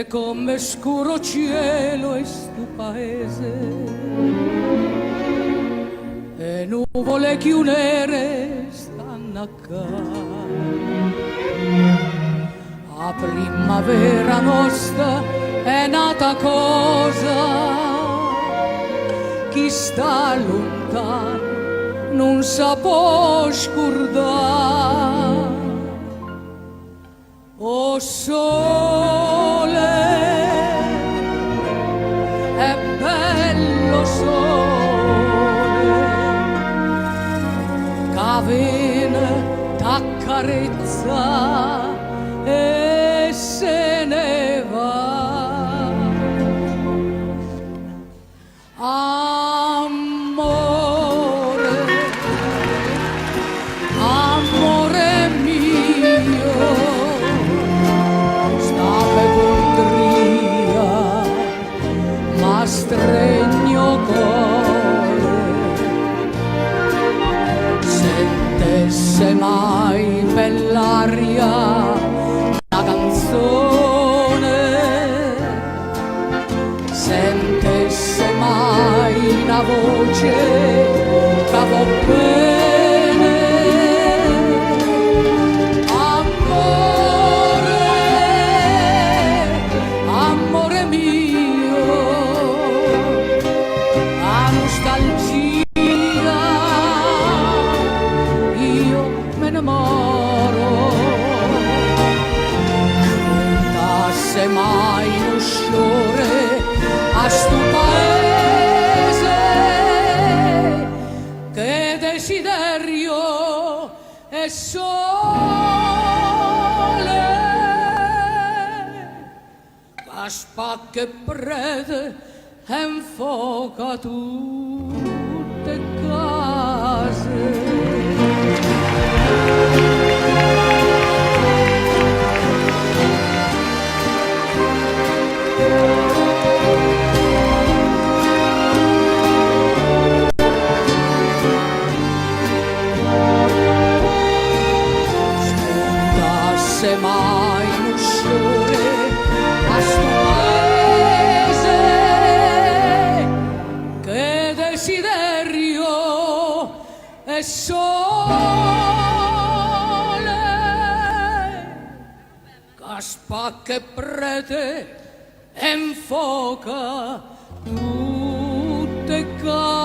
come scuro cielo è stu paese e nuvole chiunere stanno a a primavera nostra è nata cosa chi sta lontano non sa può scordare. O sole, è bello sole, che viene t'accarezza e se ne va. Amore, amore mio, ma stregno cuore, sentesse mai per l'aria una canzone, sentesse mai una voce che va bene. Amore, amore mio, nostalgia, io me ne moro. Giuntasse mai un sciore a sto paese, che desiderio e sole, che spacca e prede e infoca tutte case. Spuntasse mai un sciore a sto desiderio e sole, che spacca e prete e infoca tutte cose.